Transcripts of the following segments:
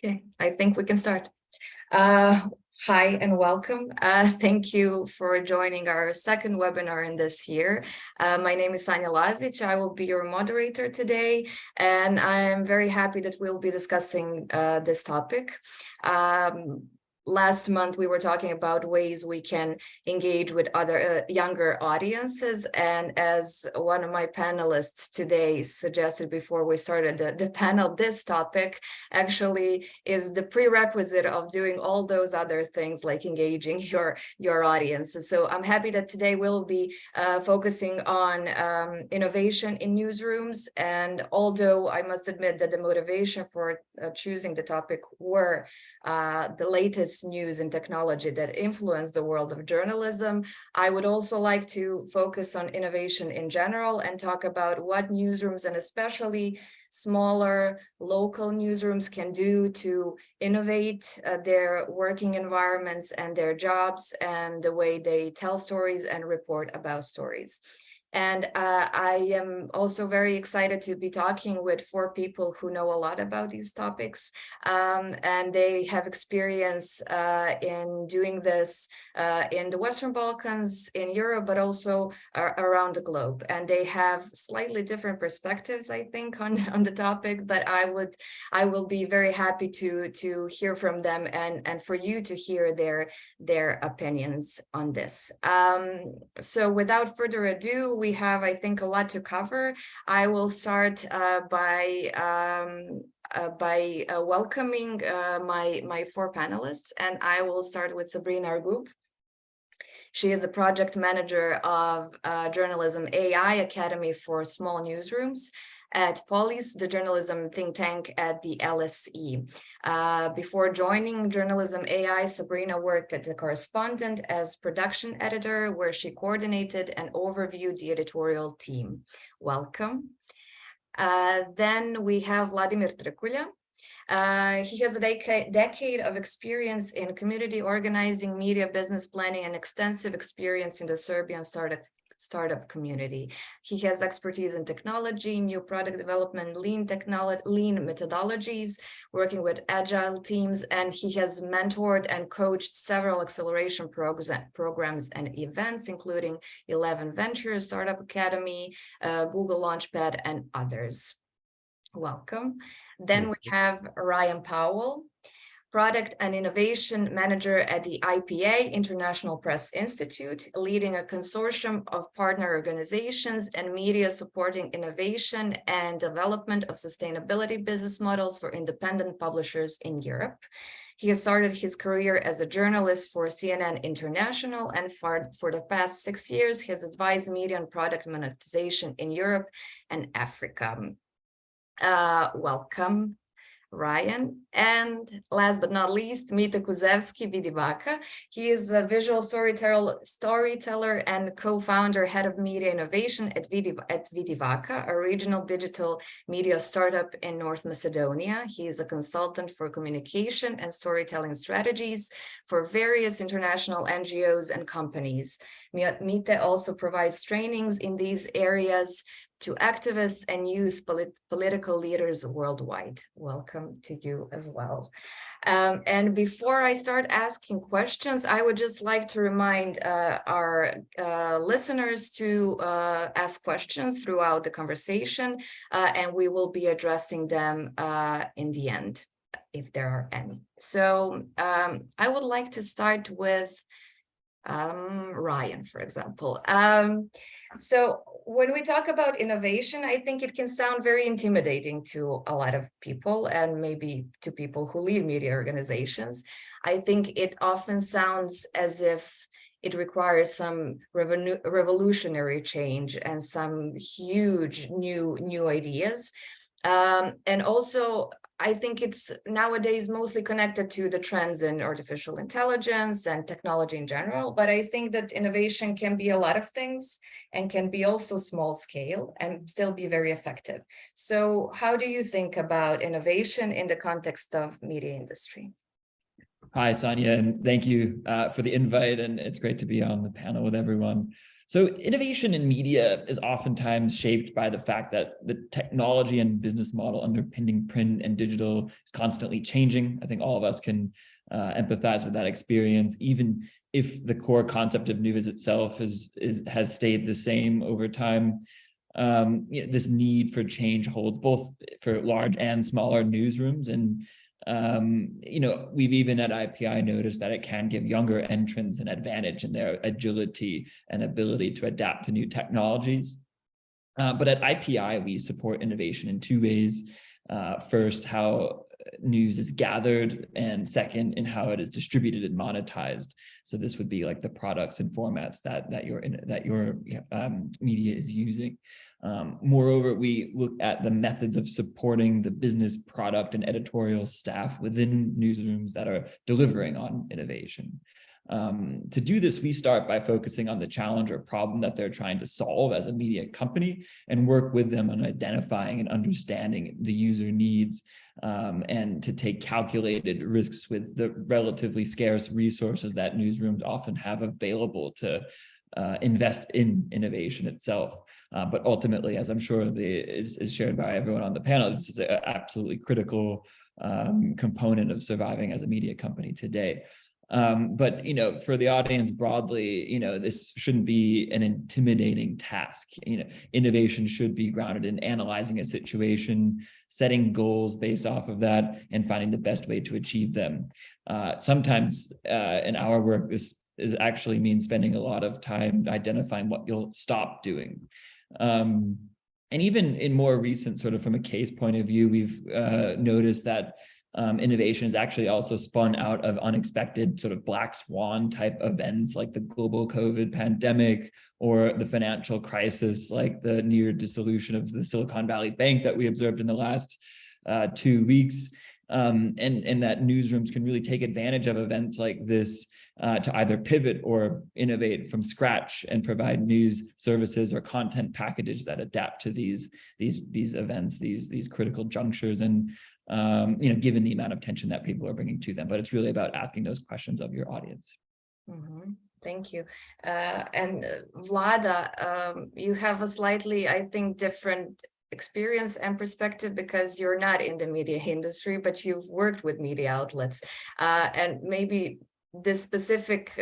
Okay, I think we can start. Hi and welcome. Thank you for joining our second webinar in this year. My name is Sanja Lazic. I will be your moderator today, and I am very happy that we'll be discussing this topic. Last month, we were talking about ways we can engage with other younger audiences. And as one of my panelists today suggested before we started the panel, this topic actually is the prerequisite of doing all those other things like engaging your audience. So I'm happy that today we'll be focusing on innovation in newsrooms. And although I must admit that the motivation for choosing the topic were the latest news and technology that influence the world of journalism, I would also like to focus on innovation in general and talk about what newsrooms and especially smaller local newsrooms can do to innovate their working environments and their jobs and the way they tell stories and report about stories. And I am also very excited to be talking with 4 people who know a lot about these topics, and they have experience in doing this in the Western Balkans, in Europe, but also around the globe. And they have slightly different perspectives, I think, on the topic, but I will be very happy to hear from them and for you to hear their opinions on this. So without further ado, we have, I think, a lot to cover. I will start by welcoming my 4 panelists, and I will start with Sabrina Argup. She is the project manager of Journalism AI Academy for Small Newsrooms at Polis, the journalism think tank at the LSE. Before joining Journalism AI, Sabrina worked at The Correspondent as production editor, where she coordinated and overviewed the editorial team. Welcome. Then we have Vladimir Trkulja. He has a decade of experience in community organizing, media business planning, and extensive experience in the Serbian startup community. He has expertise in technology, new product development, lean methodologies, working with agile teams, and he has mentored and coached several acceleration programs and events, including 11 Ventures, Startup Academy, Google Launchpad, and others. Welcome. Then we have Ryan Powell, Product and Innovation Manager at the IPA, International Press Institute, leading a consortium of partner organizations and media supporting innovation and development of sustainability business models for independent publishers in Europe. He has started his career as a journalist for CNN International, and for the past 6 years, he has advised media and product monetization in Europe and Africa. Welcome, Ryan. And last but not least, Mita Kuzevski-Vidivaka. He is a visual storyteller and co-founder, head of media innovation at Vidivaka, a regional digital media startup in North Macedonia. He is a consultant for communication and storytelling strategies for various international NGOs and companies. Mita also provides trainings in these areas to activists and youth political leaders worldwide. Welcome to you as well. And before I start asking questions, I would just like to remind our listeners to ask questions throughout the conversation, and we will be addressing them in the end, if there are any. So I would like to start with Ryan, for example. So when we talk about innovation, I think it can sound very intimidating to a lot of people, and maybe to people who lead media organizations. I think it often sounds as if it requires some revolutionary change and some huge new ideas. And also, I think it's nowadays mostly connected to the trends in artificial intelligence and technology in general, but I think that innovation can be a lot of things and can be also small scale and still be very effective. So how do you think about innovation in the context of media industry? Hi, Sonia, and thank you for the invite, and it's great to be on the panel with everyone. So innovation in media is oftentimes shaped by the fact that the technology and business model underpinning print and digital is constantly changing. I think all of us can empathize with that experience, even if the core concept of news itself has stayed the same over time. This need for change holds both for large and smaller newsrooms. And we've even at IPI noticed that it can give younger entrants an advantage in their agility and ability to adapt to new technologies. But at IPI, we support innovation in two ways. First, how news is gathered, and second, in how it is distributed and monetized. So this would be like the products and formats that your media is using. Moreover, we look at the methods of supporting the business, product, and editorial staff within newsrooms that are delivering on innovation. To do this, we start by focusing on the challenge or problem that they're trying to solve as a media company, and work with them on identifying and understanding the user needs, and to take calculated risks with the relatively scarce resources that newsrooms often have available to invest in innovation itself. But ultimately, as I'm sure is shared by everyone on the panel, this is an absolutely critical component of surviving as a media company today. But for the audience broadly, this shouldn't be an intimidating task. Innovation should be grounded in analyzing a situation, setting goals based off of that, and finding the best way to achieve them. Sometimes in our work, this actually means spending a lot of time identifying what you'll stop doing. And even in more recent, sort of from a case point of view, we've noticed that innovation is actually also spun out of unexpected sort of black swan type events, like the global COVID pandemic or the financial crisis, like the near dissolution of the Silicon Valley Bank that we observed in the last 2 weeks. And that newsrooms can really take advantage of events like this to either pivot or innovate from scratch and provide news services or content packages that adapt to these events, these critical junctures, and given the amount of tension that people are bringing to them. But it's really about asking those questions of your audience. Mm-hmm. Thank you. And Vlada, you have a slightly, I think, different experience and perspective, because you're not in the media industry, but you've worked with media outlets. And maybe this specific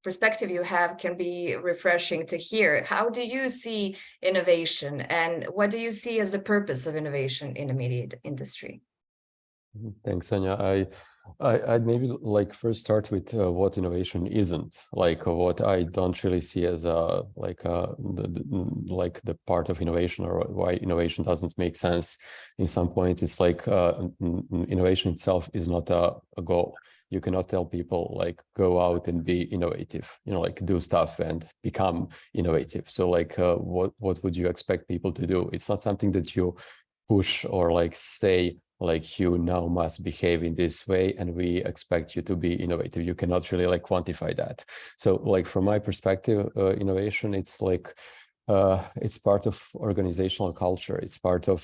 perspective you have can be refreshing to hear. How do you see innovation, and what do you see as the purpose of innovation in the media industry? Thanks, Anya. I'd maybe like first start with what innovation isn't, like what I don't really see as the part of innovation, or why innovation doesn't make sense. In some points, it's like innovation itself is not a goal. You cannot tell people like go out and be innovative, like do stuff and become innovative. So like what would you expect people to do? It's not something that you push or like say, like you now must behave in this way and we expect you to be innovative. You cannot really like quantify that. So like from my perspective, innovation, it's like it's part of organizational culture. It's part of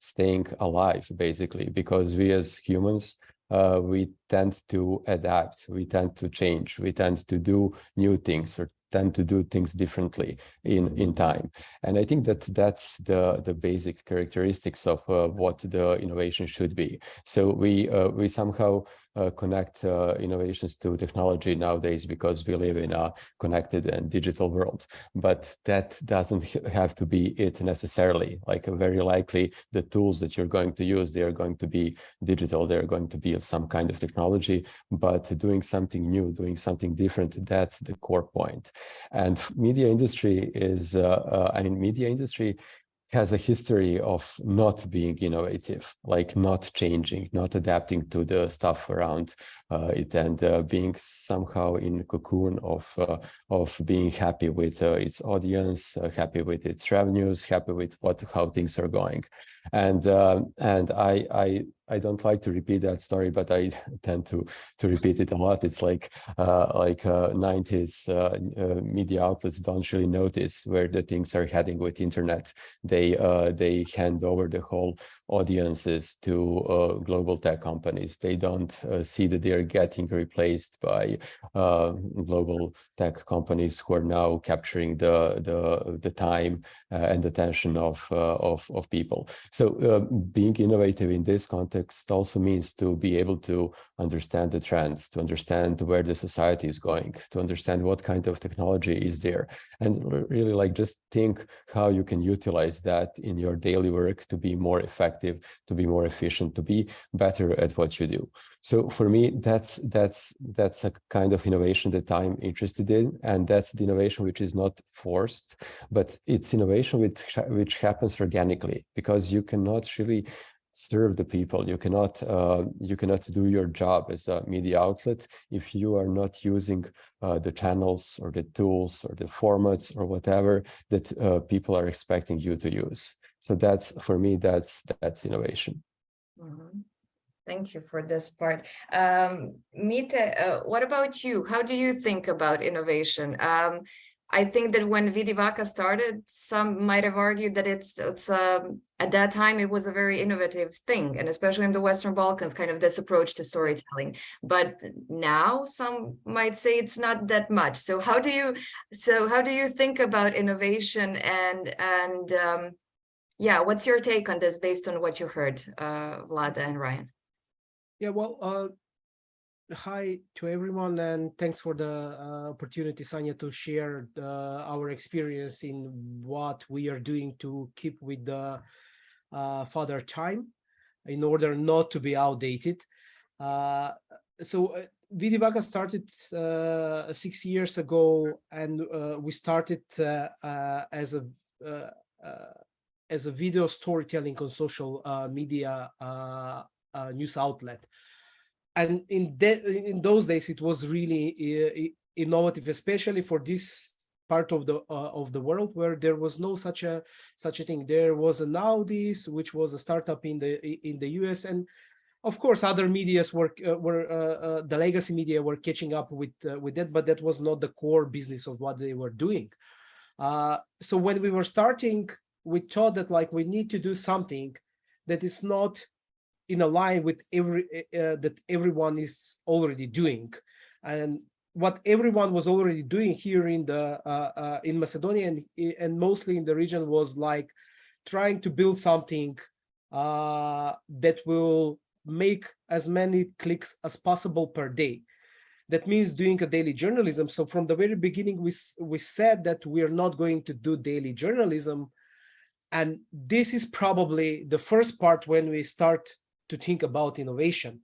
staying alive, basically, because we as humans, we tend to adapt, we tend to change, we tend to do new things, or tend to do things differently in time. And I think that that's the basic characteristics of what the innovation should be. So we somehow connect innovations to technology nowadays because we live in a connected and digital world. But that doesn't have to be it necessarily. Like very likely the tools that you're going to use, they are going to be digital, they're going to be some kind of technology, but doing something new, doing something different, that's the core point. And media industry is, media industry has a history of not being innovative, like not changing, not adapting to the stuff around it, and being somehow in a cocoon of being happy with its audience, happy with its revenues, happy with how things are going. And I I don't like to repeat that story, but I tend to repeat it a lot. It's like 90s media outlets don't really notice where the things are heading with internet. They hand over the whole audiences to global tech companies. They don't see that they are getting replaced by global tech companies who are now capturing the time and attention of people. So being innovative in this context also means to be able to understand the trends, to understand where the society is going, to understand what kind of technology is there, and really like just think how you can utilize that in your daily work to be more effective, to be more efficient, to be better at what you do. So for me, that's a kind of innovation that I'm interested in, and that's the innovation which is not forced, but it's innovation which happens organically, because you cannot really serve the people. You cannot do your job as a media outlet if you are not using the channels or the tools or the formats or whatever that people are expecting you to use. So that's, for me, that's innovation. Mm-hmm. Thank you for this part. Mite, what about you? How do you think about innovation? I think that when Vidivaka started, some might have argued that it's at that time it was a very innovative thing, and especially in the Western Balkans, kind of this approach to storytelling. But now some might say it's not that much. So how do you think about innovation, and yeah, what's your take on this based on what you heard, Vlada and Ryan? Yeah, well, hi to everyone, and thanks for the opportunity, Sanya, to share our experience in what we are doing to keep with the father time in order not to be outdated. So Vidivaka started 6 years ago, and we started as a video storytelling on social media news outlet. And in those days, it was really innovative, especially for this part of the world where there was no such a thing. There was a Nowdies, which was a startup in the US, and of course other medias were the legacy media were catching up with that, but that was not the core business of what they were doing. So when we were starting, we thought that like we need to do something that is not in a line with that everyone is already doing. And what everyone was already doing here in Macedonia and mostly in the region was like trying to build something that will make as many clicks as possible per day. That means doing a daily journalism. So from the very beginning, we said that we are not going to do daily journalism. And this is probably the first part when we start to think about innovation,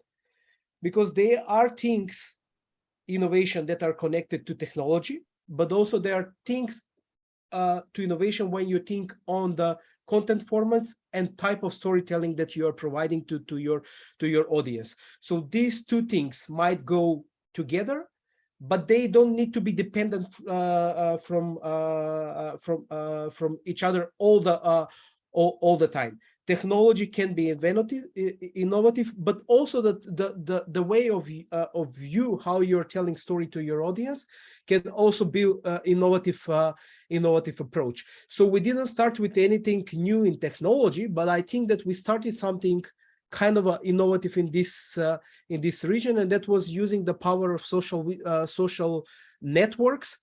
because there are things, innovation, that are connected to technology, but also there are things to innovation when you think on the content formats and type of storytelling that you are providing to your audience. So these two things might go together, but they don't need to be dependent from each other all the time. Technology can be innovative, but also the way of you, how you're telling story to your audience, can also be innovative approach. So we didn't start with anything new in technology, but I think that we started something kind of innovative in this region, and that was using the power of social networks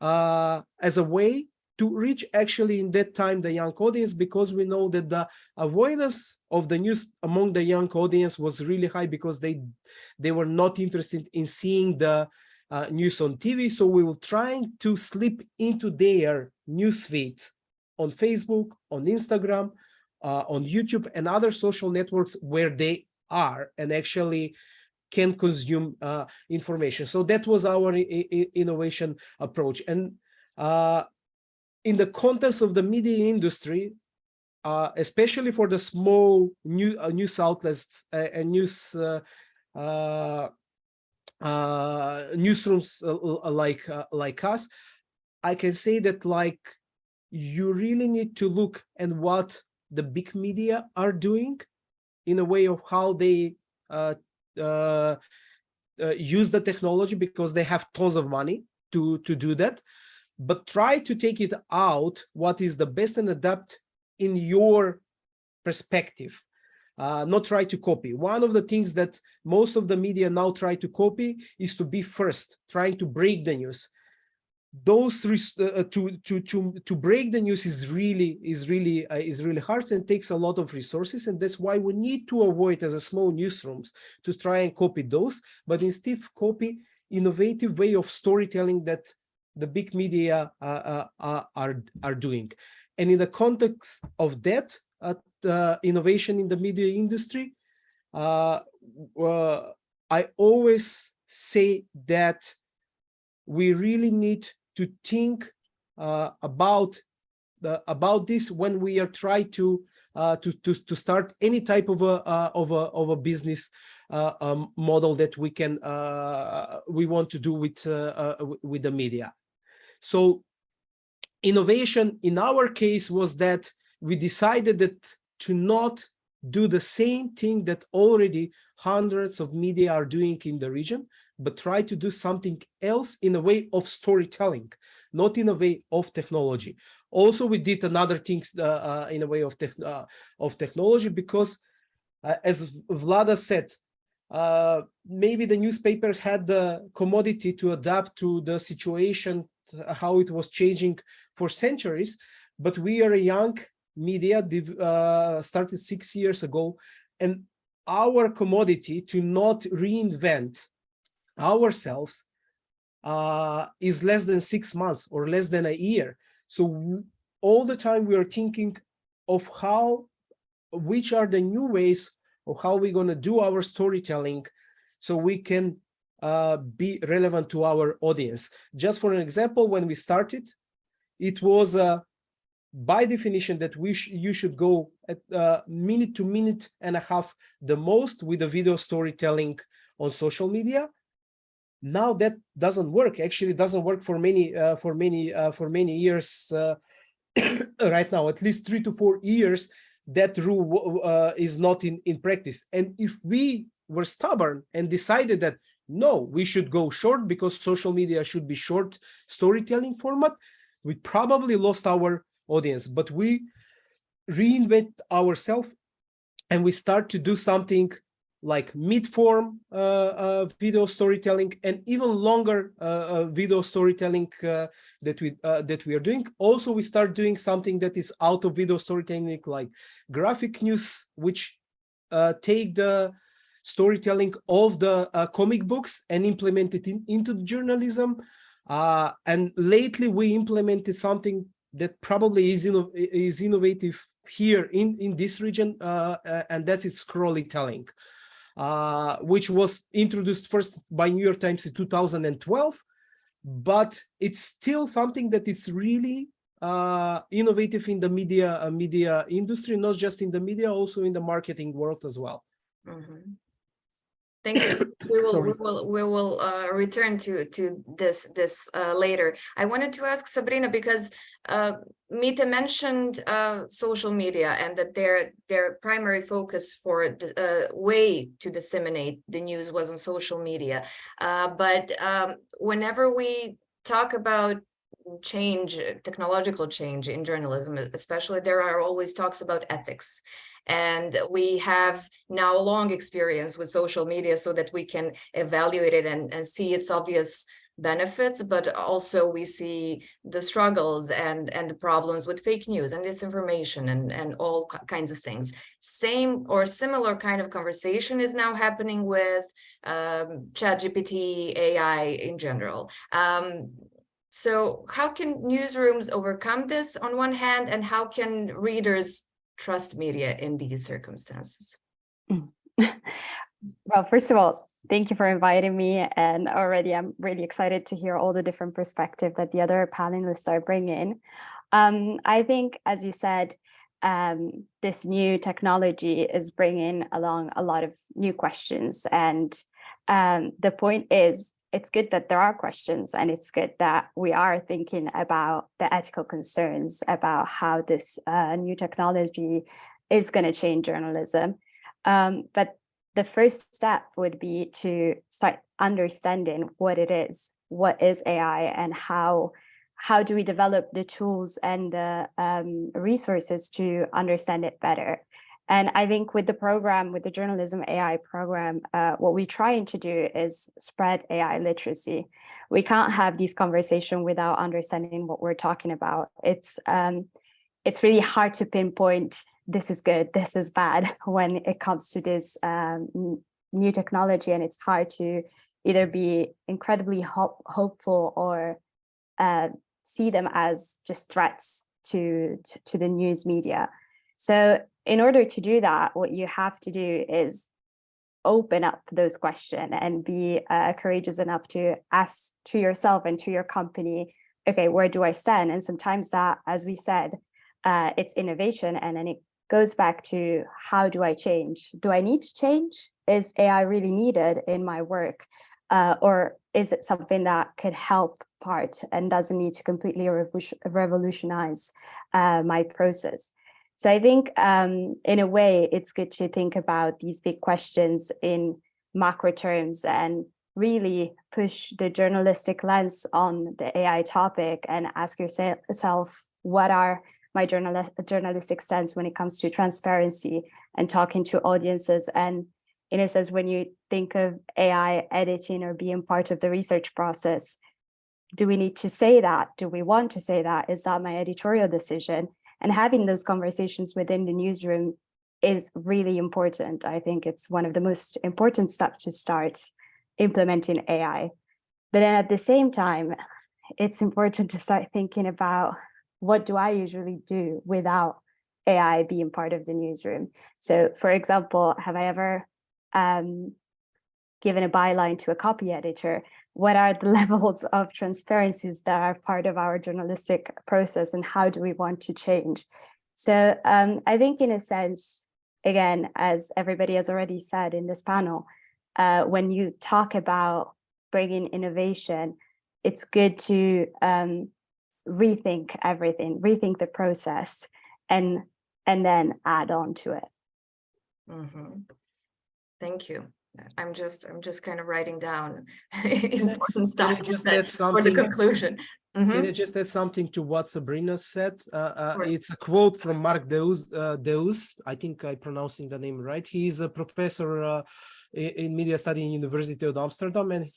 as a way to reach actually in that time the young audience, because we know that the avoidance of the news among the young audience was really high, because they were not interested in seeing the news on TV. So we were trying to slip into their news feed on Facebook, on Instagram, on YouTube and other social networks where they are and actually can consume information. So that was our innovation approach. And in the context of the media industry, especially for the small news outlets and newsrooms like us, I can say that like you really need to look at what the big media are doing in a way of how they use the technology, because they have tons of money to do that, but try to take it out what is the best and adapt in your perspective. Not try to copy. One of the things that most of the media now try to copy is to be first, trying to break the news. Those to break the news is really hard and takes a lot of resources, and that's why we need to avoid, as a small newsrooms, to try and copy those, but instead copy innovative way of storytelling that the big media are doing. And in the context of that, innovation in the media industry, I always say that we really need to think about this when we are trying to start any type of a business model that we want to do with the media. So innovation in our case was that we decided that to not do the same thing that already hundreds of media are doing in the region, but try to do something else in a way of storytelling, not in a way of technology. Also, we did another things in a way of technology, because as Vlada said, maybe the newspapers had the commodity to adapt to the situation, how it was changing for centuries, but we are a young media, started 6 years ago, and our commodity to not reinvent ourselves is less than 6 months or less than a year. So all the time we are thinking of which are the new ways of how we're going to do our storytelling so we can be relevant to our audience. Just for an example, when we started, it was by definition that you should go at minute to minute and a half the most with the video storytelling on social media. Now that doesn't work. Actually, it doesn't work for many years right now. At least 3 to 4 years, that rule is not in practice. And if we were stubborn and decided that no, we should go short because social media should be short storytelling format, we probably lost our audience. But we reinvent ourselves and we start to do something like mid-form video storytelling and even longer video storytelling that we are doing. Also, we start doing something that is out of video storytelling, like graphic news, which take the storytelling of the comic books and implement it into the journalism. And lately, we implemented something that probably is innovative here in this region, and that's its scrollytelling. Which was introduced first by New York Times in 2012, but it's still something that is really innovative in the media industry, not just in the media, also in the marketing world as well. Mm-hmm. Thank you. We will return to this later. I wanted to ask Sabrina, because Mita mentioned social media and that their primary focus for way to disseminate the news was on social media. But whenever we talk about technological change in journalism, especially, there are always talks about ethics. And we have now a long experience with social media so that we can evaluate it and see its obvious benefits, but also we see the struggles and the problems with fake news and disinformation and all kinds of things. Same or similar kind of conversation is now happening with Chat GPT, AI in general. So how can newsrooms overcome this on one hand, and how can readers trust media in these circumstances? Well, first of all, thank you for inviting me. And already I'm really excited to hear all the different perspectives that the other panelists are bringing. I think, as you said, this new technology is bringing along a lot of new questions. And the point is, it's good that there are questions, and it's good that we are thinking about the ethical concerns about how this new technology is going to change journalism. But the first step would be to start understanding what it is. What is AI, and how do we develop the tools and the resources to understand it better? And I think with the program, with the Journalism AI program, what we're trying to do is spread AI literacy. We can't have these conversations without understanding what we're talking about. It's really hard to pinpoint this is good, this is bad when it comes to this new technology, and it's hard to either be incredibly hopeful or see them as just threats to the news media. So in order to do that, what you have to do is open up those questions and be courageous enough to ask to yourself and to your company, okay, where do I stand? And sometimes that, as we said, it's innovation, and then it goes back to, how do I change? Do I need to change? Is AI really needed in my work? Or is it something that could help part and doesn't need to completely revolutionize my process? So I think in a way, it's good to think about these big questions in macro terms and really push the journalistic lens on the AI topic and ask yourself, what are my journalistic stance when it comes to transparency and talking to audiences? And in a sense, when you think of AI editing or being part of the research process, do we need to say that? Do we want to say that? Is that my editorial decision? And having those conversations within the newsroom is really important. I think it's one of the most important steps to start implementing AI. But then at the same time, it's important to start thinking about, what do I usually do without AI being part of the newsroom? So for example, have I ever given a byline to a copy editor? What are the levels of transparencies that are part of our journalistic process, and how do we want to change? So I think in a sense, again, as everybody has already said in this panel, when you talk about bringing innovation, it's good to rethink everything, rethink the process, and then add on to it. Mm-hmm. Thank you. I'm just kind of writing down important stuff you said for the conclusion. Mm-hmm. Can I just add something to what Sabrina said? It's a quote from Mark Deus. I think I'm pronouncing the name right. He's a professor in media study in University of Amsterdam, and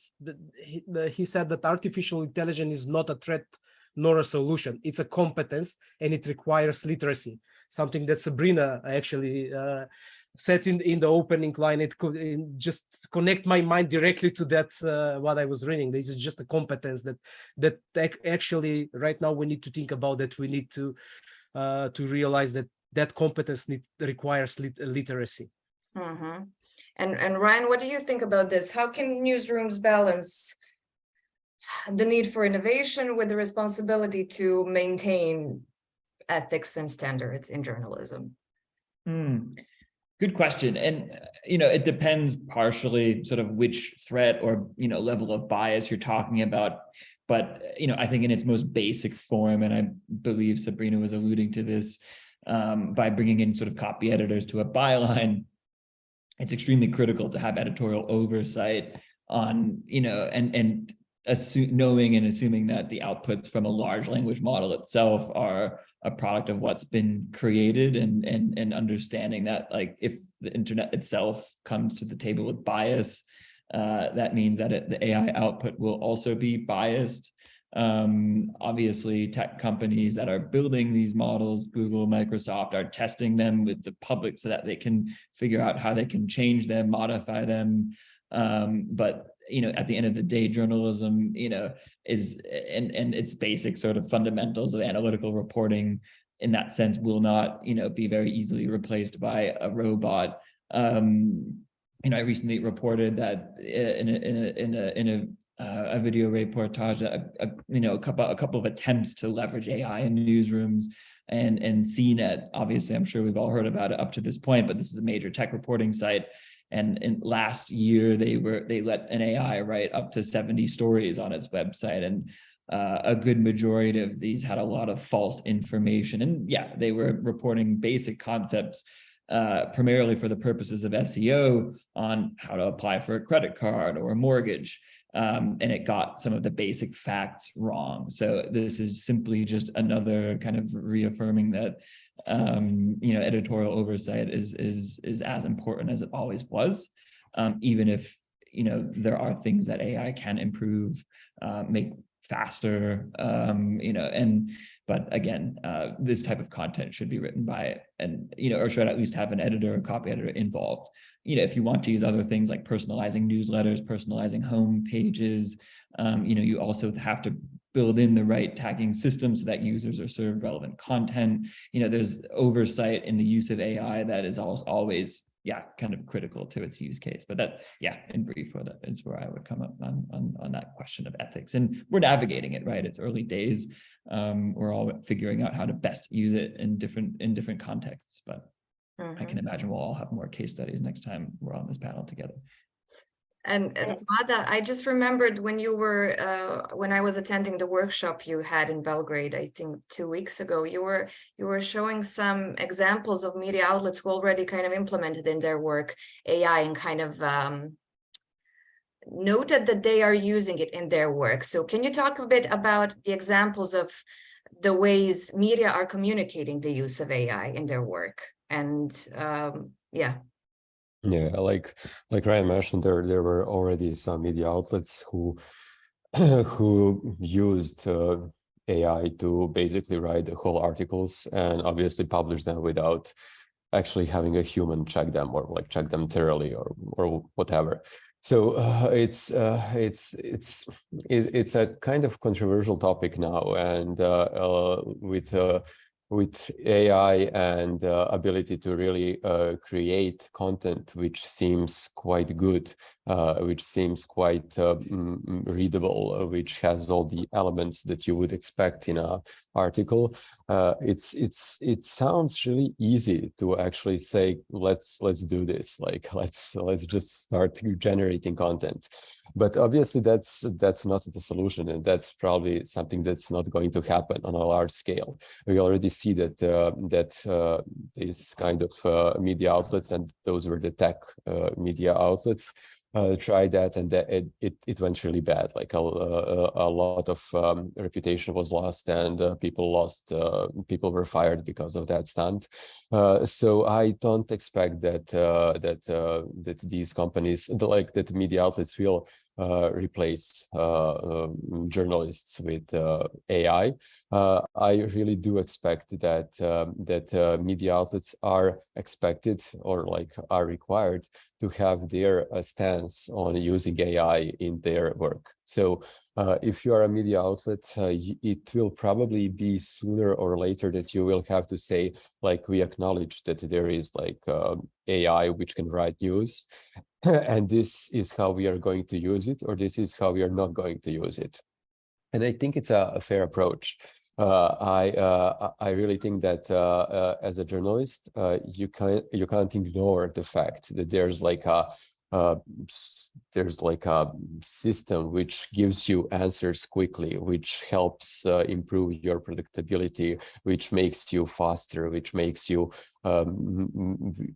he said that artificial intelligence is not a threat nor a solution. It's a competence, and it requires literacy. Something that Sabrina actually said in the opening line. It could just connect my mind directly to that, what I was reading. This is just a competence that actually right now we need to think about, that we need to realize that competence requires literacy. Mm-hmm. And Ryan, what do you think about this? How can newsrooms balance the need for innovation with the responsibility to maintain ethics and standards in journalism? Good question. And, it depends partially sort of which threat or, level of bias you're talking about. But, I think in its most basic form, and I believe Sabrina was alluding to this, by bringing in sort of copy editors to a byline, it's extremely critical to have editorial oversight on, and knowing and assuming that the outputs from a large language model itself are a product of what's been created, and understanding that, like, if the internet itself comes to the table with bias, that means that the AI output will also be biased. Obviously, tech companies that are building these models, Google, Microsoft, are testing them with the public so that they can figure out how they can change them, modify them. But at the end of the day, journalism, is and its basic sort of fundamentals of analytical reporting in that sense will not, be very easily replaced by a robot. I recently reported that in a video reportage, a couple of attempts to leverage AI in newsrooms, and CNET. Obviously, I'm sure we've all heard about it up to this point, but this is a major tech reporting site. And last year, they let an AI write up to 70 stories on its website, and a good majority of these had a lot of false information. And yeah, they were reporting basic concepts primarily for the purposes of SEO on how to apply for a credit card or a mortgage. And it got some of the basic facts wrong. So this is simply just another kind of reaffirming that editorial oversight is as important as it always was, even if there are things that AI can improve, make faster, but again, this type of content should be written by or should at least have an editor or copy editor involved. If you want to use other things like personalizing newsletters, personalizing home pages, you also have to build in the right tagging system so that users are served relevant content. There's oversight in the use of AI that is always kind of critical to its use case. But that, in brief, that is where I would come up on that question of ethics. And we're navigating it, right? It's early days. We're all figuring out how to best use it in different contexts. But I can imagine we'll all have more case studies next time we're on this panel together. And Vlada, I just remembered when you were when I was attending the workshop you had in Belgrade, I think 2 weeks ago, you were showing some examples of media outlets who already kind of implemented in their work AI and kind of noted that they are using it in their work. So can you talk a bit about the examples of the ways media are communicating the use of AI in their work? And Yeah, like Ryan mentioned, there were already some media outlets who used AI to basically write the whole articles and obviously publish them without actually having a human check them or check them thoroughly or whatever. So it's a kind of controversial topic now, and with AI and ability to really create content which seems quite good, which seems quite readable, which has all the elements that you would expect in an article. It sounds really easy to actually say, let's do this, let's just start generating content. But obviously that's not the solution, and that's probably something that's not going to happen on a large scale. We already see that these kind of media outlets, and those were the tech media outlets, tried that, and it went really bad. Like a lot of reputation was lost, and people were fired because of that stunt. So I don't expect that these companies, that media outlets, will replace journalists with AI. I really do expect that media outlets are expected or are required to have their stance on using AI in their work. So if you are a media outlet, it will probably be sooner or later that you will have to say, we acknowledge that there is AI which can write news, and this is how we are going to use it, or this is how we are not going to use it. And I think it's a fair approach. I really think that as a journalist, you can't ignore the fact that there's a system which gives you answers quickly, which helps improve your predictability, which makes you faster, which makes you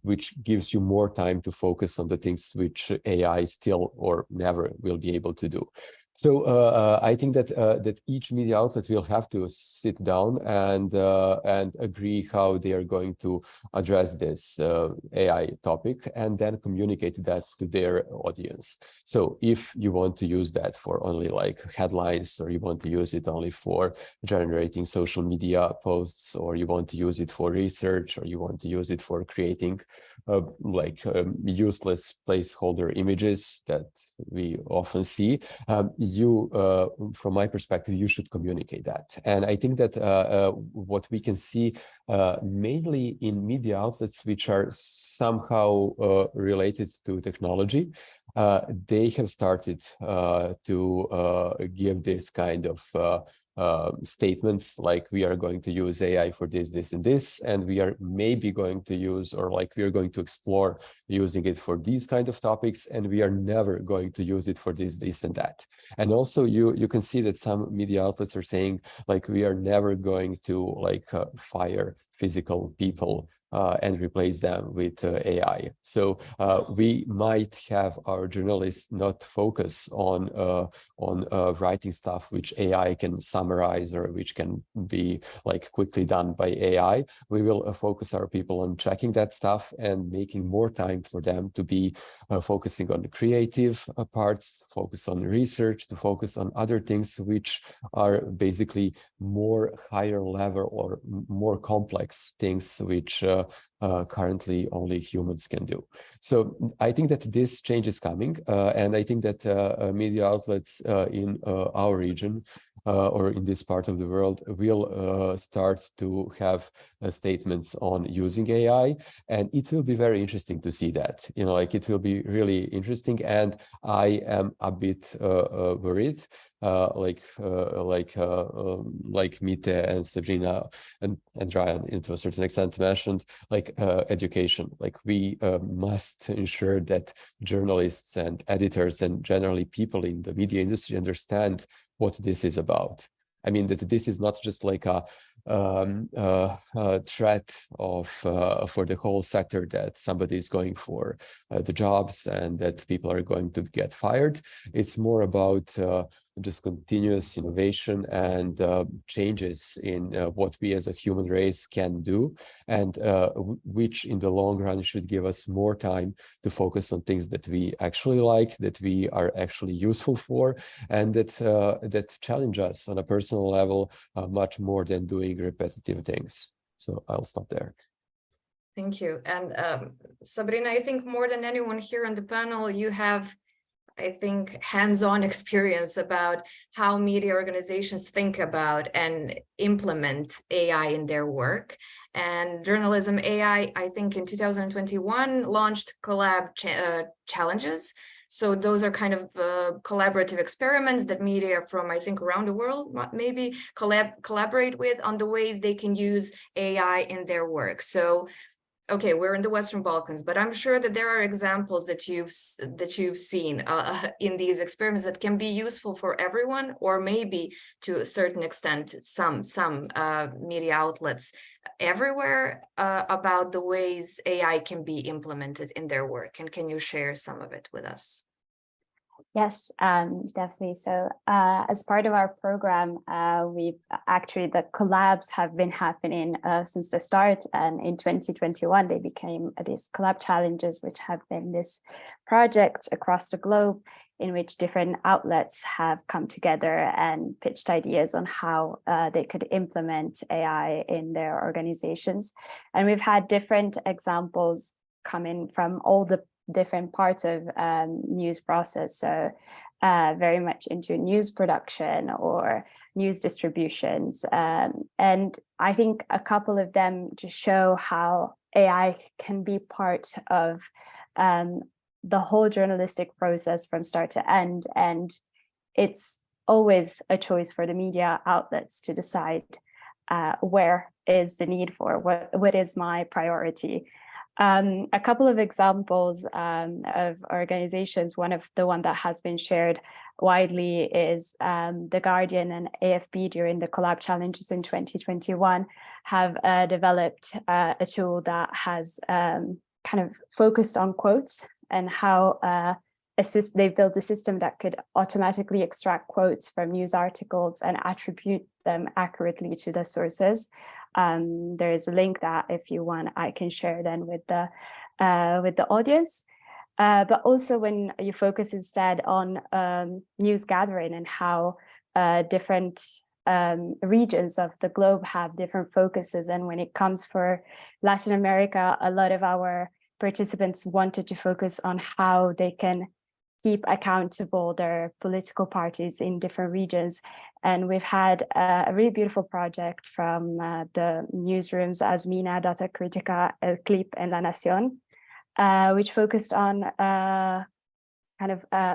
which gives you more time to focus on the things which AI still or never will be able to do. So I think that each media outlet will have to sit down and agree how they are going to address this AI topic, and then communicate that to their audience. So if you want to use that for only headlines, or you want to use it only for generating social media posts, or you want to use it for research, or you want to use it for creating useless placeholder images that we often see, from my perspective, you should communicate that. And I think that what we can see mainly in media outlets which are somehow related to technology, they have started to give this kind of statements like, we are going to use AI for this, this, and this, and we are maybe going to use, or we are going to explore using it for these kind of topics, and we are never going to use it for this, this, and that. And also you can see that some media outlets are saying, we are never going to fire physical people and replace them with AI. So we might have our journalists not focus on writing stuff which AI can summarize or which can be like quickly done by AI. We will focus our people on checking that stuff and making more time for them to be focusing on the creative parts, focus on research, to focus on other things which are basically more higher level or more complex things which currently only humans can do. So I think that this change is coming, and I think that media outlets in our region or in this part of the world will start to have statements on using AI, and it will be very interesting to see that. You know, like it will be really interesting, and I am a bit worried, like Mite and Sabrina and Ryan, to a certain extent, mentioned, like education. Like we must ensure that journalists and editors and generally people in the media industry understand what this is about. I mean, that this is not just like a threat of for the whole sector, that somebody is going for the jobs and that people are going to get fired. It's more about just continuous innovation and changes in what we as a human race can do, and which in the long run should give us more time to focus on things that we actually like, that we are actually useful for, and that that challenge us on a personal level much more than doing repetitive things. So I'll stop there. Thank you. And Sabrina, I think more than anyone here on the panel, you have, I think, hands-on experience about how media organizations think about and implement AI in their work. And Journalism AI, I think in 2021, launched collab challenges. So those are kind of collaborative experiments that media from, I think, around the world maybe collaborate with on the ways they can use AI in their work. So okay, we're in the Western Balkans, but I'm sure that there are examples that you've seen in these experiments that can be useful for everyone, or maybe to a certain extent, some media outlets everywhere about the ways AI can be implemented in their work. And can you share some of it with us? Yes, definitely. So as part of our program, the collabs have been happening since the start. And in 2021, they became these collab challenges, which have been these projects across the globe in which different outlets have come together and pitched ideas on how they could implement AI in their organizations. And we've had different examples coming from all the different parts of news process, so very much into news production or news distributions, and I think a couple of them just show how AI can be part of the whole journalistic process from start to end, and it's always a choice for the media outlets to decide where is the need for what is my priority. A couple of examples of organizations, one that has been shared widely is The Guardian and AFP during the collab challenges in 2021 have developed a tool that has kind of focused on quotes and how they built a system that could automatically extract quotes from news articles and attribute them accurately to the sources. There is a link that, if you want, I can share then with the audience. But also when you focus instead on news gathering and how different regions of the globe have different focuses. And when it comes for Latin America, a lot of our participants wanted to focus on how they can keep accountable their political parties in different regions. And we've had a really beautiful project from the newsrooms Asmina, Data Critica, El Clip, and La Nación, which focused on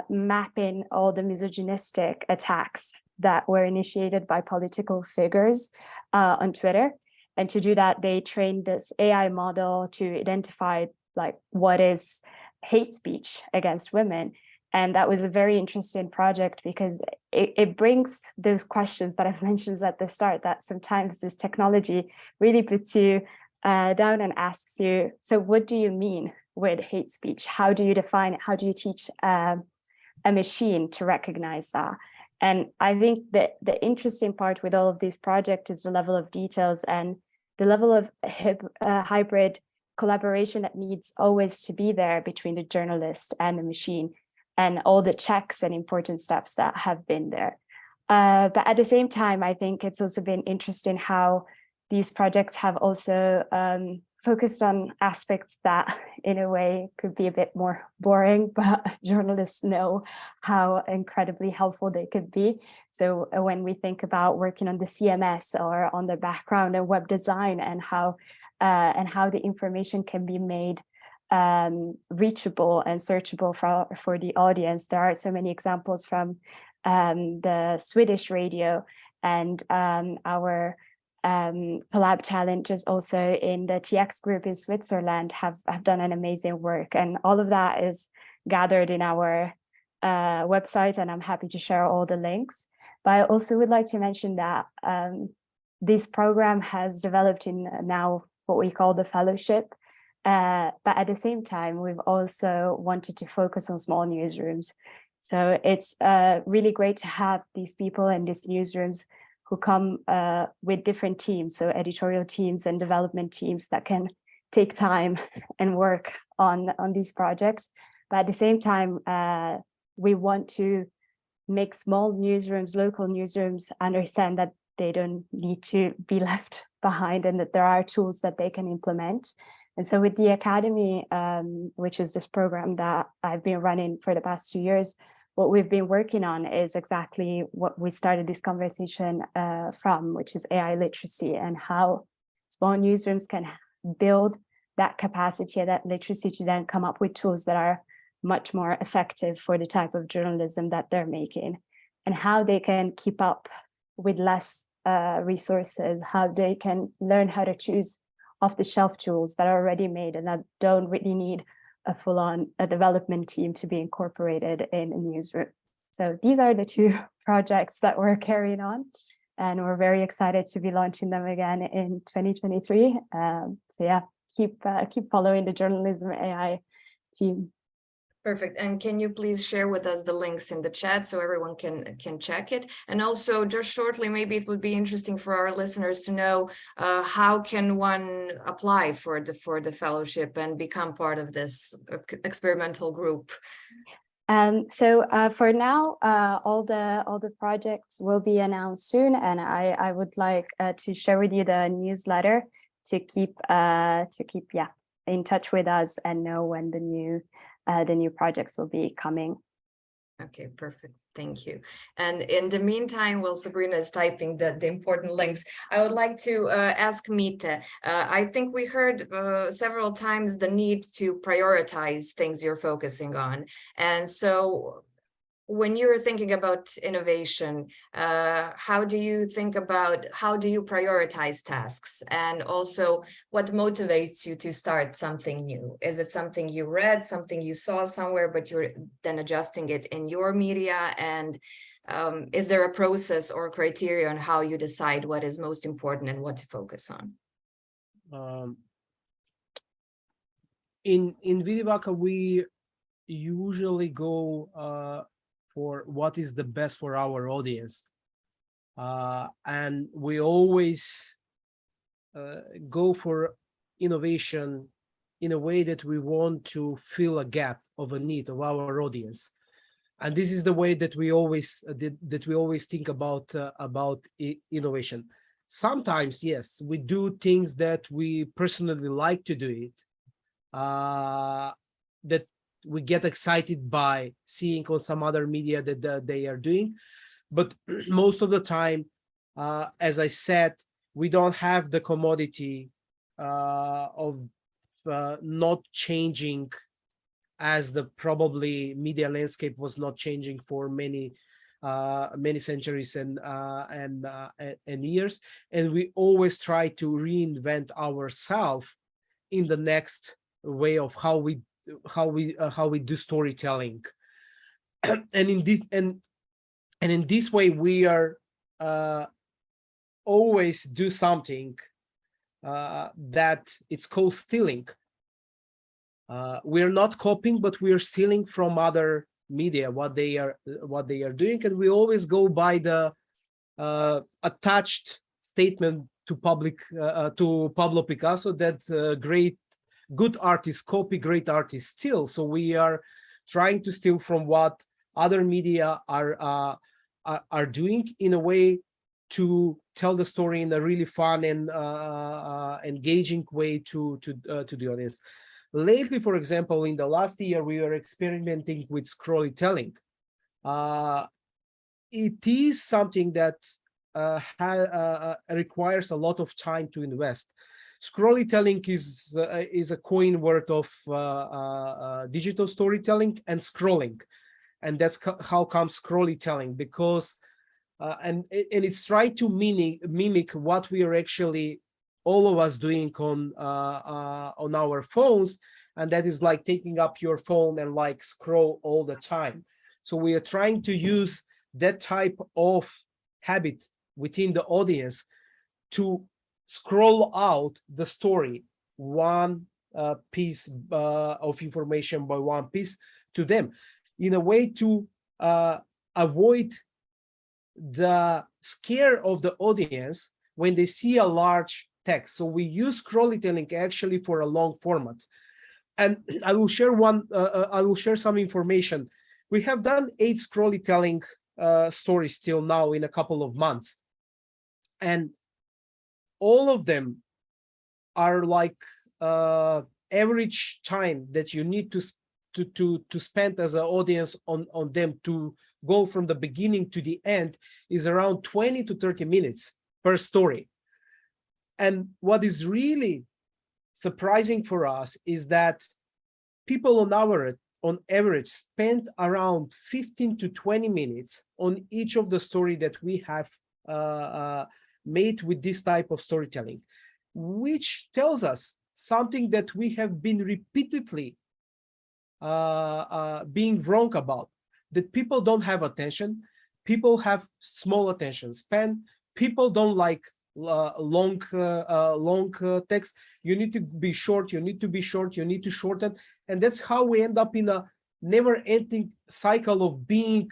mapping all the misogynistic attacks that were initiated by political figures on Twitter. And to do that, they trained this AI model to identify like what is hate speech against women. And that was a very interesting project because it brings those questions that I've mentioned at the start, that sometimes this technology really puts you down and asks you, so what do you mean with hate speech? How do you define it? How do you teach a machine to recognize that? And I think that the interesting part with all of these projects is the level of details and the level of hybrid collaboration that needs always to be there between the journalist and the machine, and all the checks and important steps that have been there. But at the same time, I think it's also been interesting how these projects have also focused on aspects that in a way could be a bit more boring, but journalists know how incredibly helpful they could be. So when we think about working on the CMS or on the background and web design and how the information can be made reachable and searchable for the audience. There are so many examples from the Swedish radio, and our collab challenges also in the TX group in Switzerland have done an amazing work, and all of that is gathered in our website, and I'm happy to share all the links. But I also would like to mention that this program has developed in now what we call the fellowship. But at the same time, we've also wanted to focus on small newsrooms. So it's really great to have these people in these newsrooms who come with different teams, so editorial teams and development teams that can take time and work on these projects. But at the same time, we want to make small newsrooms, local newsrooms, understand that they don't need to be left behind and that there are tools that they can implement. And so with the Academy, which is this program that I've been running for the past 2 years, what we've been working on is exactly what we started this conversation from, which is AI literacy and how small newsrooms can build that capacity and that literacy to then come up with tools that are much more effective for the type of journalism that they're making, and how they can keep up with less resources, how they can learn how to choose off-the-shelf tools that are already made and that don't really need a full-on development team to be incorporated in a newsroom. So these are the two projects that we're carrying on, and we're very excited to be launching them again in 2023. So yeah, keep following the Journalism AI team. Perfect. And can you please share with us the links in the chat so everyone can check it? And also, just shortly, maybe it would be interesting for our listeners to know how can one apply for the fellowship and become part of this experimental group? So for now, all the projects will be announced soon, and I would like to share with you the newsletter to keep in touch with us and know when the new projects will be coming. Okay, perfect. Thank you. And in the meantime, while Sabrina is typing the important links, I would like to ask Mite. I think we heard several times the need to prioritize things you're focusing on. And so when you're thinking about innovation, how do you prioritize tasks? And also, what motivates you to start something new? Is it something you read, something you saw somewhere, but you're then adjusting it in your media? And is there a process or criteria on how you decide what is most important and what to focus on? In Vidivaka, we usually go for what is the best for our audience. And we always go for innovation in a way that we want to fill a gap of a need of our audience. And this is the way that we always think about innovation. Sometimes, yes, we do things that we personally like to do it, that we get excited by seeing on some other media that they are doing. But most of the time, as I said, we don't have the commodity of not changing, as the probably media landscape was not changing for many centuries and years. And we always try to reinvent ourselves in the next way of how we do storytelling. and in this way we are always do something that it's called stealing. We're not copying, but we are stealing from other media what they are doing, and we always go by the attached statement to Pablo Picasso that good artists copy, great artists steal. So we are trying to steal from what other media are doing in a way to tell the story in a really fun and engaging way to the audience. Lately, for example, in the last year, we were experimenting with storytelling. It is something that requires a lot of time to invest. Storytelling is a coin word of digital storytelling and scrolling, and that's how comes storytelling, because and it's trying to mimic what we are actually all of us doing on our phones, and that is like taking up your phone and like scroll all the time. So we are trying to use that type of habit within the audience to scroll out the story one piece of information by one piece to them, in a way to avoid the scare of the audience when they see a large text. So we use storytelling actually for a long format. And I will share some information. We have done 8 storytelling stories till now in a couple of months, and all of them are like average time that you need to spend as an audience on them to go from the beginning to the end is around 20 to 30 minutes per story. And what is really surprising for us is that people on average spend around 15 to 20 minutes on each of the story that we have made with this type of storytelling, which tells us something that we have been repeatedly being wrong about, that people don't have attention, people have small attention span, people don't like long text. You need to be short, you need to shorten, and that's how we end up in a never-ending cycle of being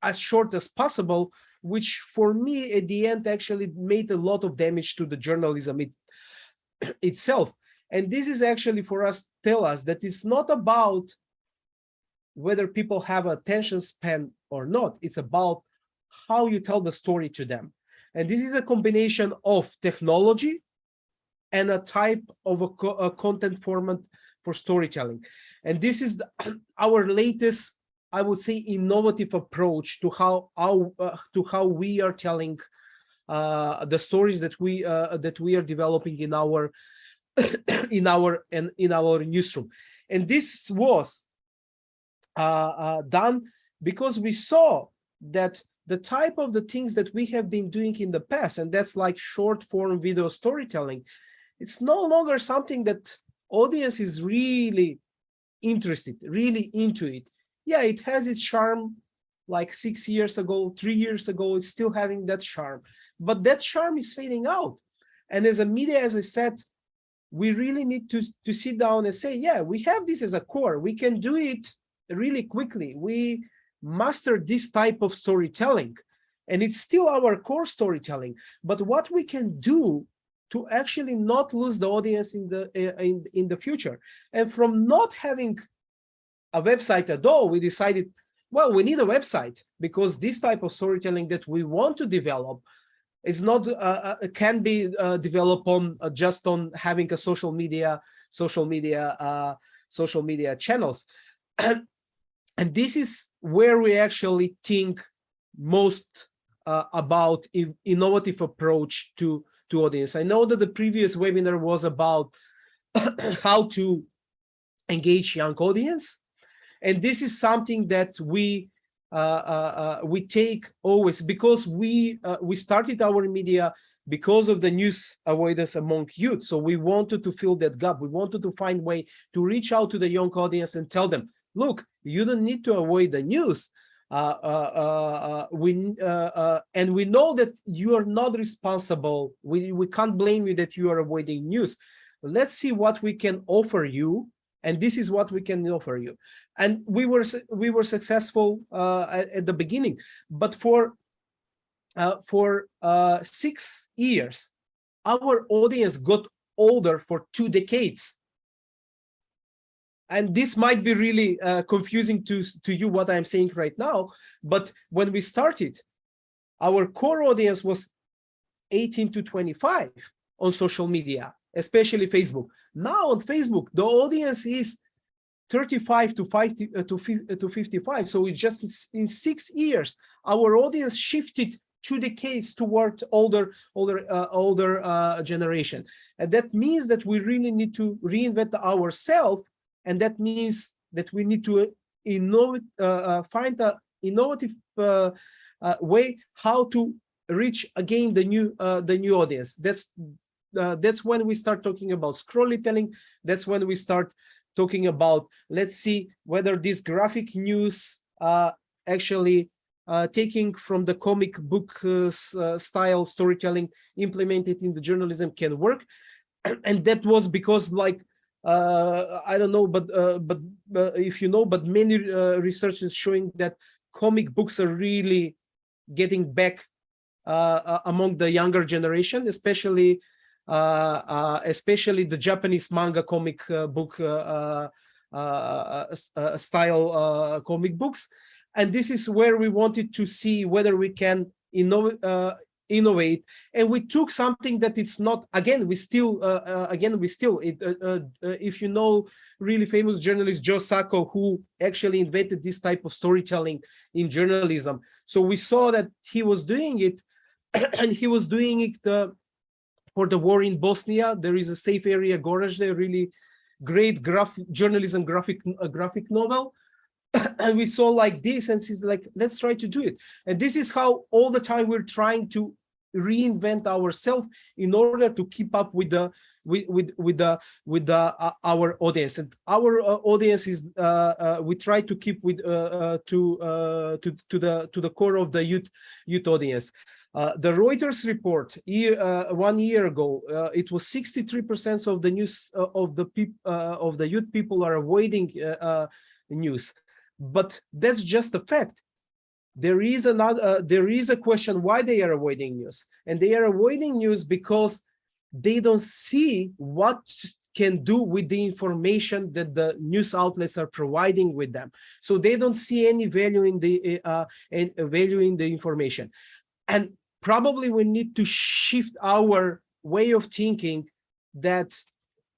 as short as possible, which for me at the end actually made a lot of damage to the journalism itself. And this is actually for us tell us that it's not about whether people have attention span or not, it's about how you tell the story to them. And this is a combination of technology and a type of a content format for storytelling. And this is our latest, I would say, innovative approach to how we are telling the stories that we are developing in our in our newsroom. And this was done because we saw that the type of the things that we have been doing in the past, and that's like short form video storytelling, it's no longer something that audience is really interested, really into it. Yeah, it has its charm like 6 years ago, 3 years ago, it's still having that charm, but that charm is fading out. And as a media, as I said, we really need to sit down and say, yeah, we have this as a core, we can do it really quickly. We master this type of storytelling, and it's still our core storytelling. But what we can do to actually not lose the audience in the future, and from not having a website at all, we decided, well, we need a website, because this type of storytelling that we want to develop is not can be developed on just on having a social media channels. And this is where we actually think most about innovative approach to audience. I know that the previous webinar was about how to engage young audience, and this is something that we take always, because we started our media because of the news avoidance among youth. So we wanted to fill that gap. We wanted to find a way to reach out to the young audience and tell them, look, you don't need to avoid the news. And we know that you are not responsible. We can't blame you that you are avoiding news. Let's see what we can offer you, and this is what we can offer you. And we were successful at the beginning, but for 6 years, our audience got older for 2 decades. And this might be really confusing to you what I'm saying right now, but when we started, our core audience was 18 to 25 on social media, especially Facebook. Now on Facebook, the audience is 35 to 55. So it's just in 6 years, our audience shifted 2 decades toward older generation. And that means that we really need to reinvent ourselves. And that means that we need to find an innovative way how to reach again the new audience. That's when we start talking about storytelling. That's when we start talking about, let's see whether this graphic news actually taking from the comic book style storytelling implemented in the journalism can work. And that was because, like, I don't know, but if you know, but many research is showing that comic books are really getting back among the younger generation, especially the Japanese manga comic book style comic books. And this is where we wanted to see whether we can innovate, and we took something that it's not, if you know really famous journalist Joe Sacco, who actually invented this type of storytelling in journalism. So we saw that he was doing it, and he was doing it for the war in Bosnia. There is a Safe Area Garage there, really great journalism graphic novel. And we saw like this, and she's like, let's try to do it. And this is how all the time we're trying to reinvent ourselves in order to keep up with our audience. And our audience is we try to keep with to the core of the youth audience. The Reuters report 1 year ago, it was 63% of the news of the youth people are avoiding news. But that's just a fact. There is a question why they are avoiding news, and they are avoiding news because they don't see what can do with the information that the news outlets are providing with them. So they don't see any value in the information. And probably we need to shift our way of thinking, that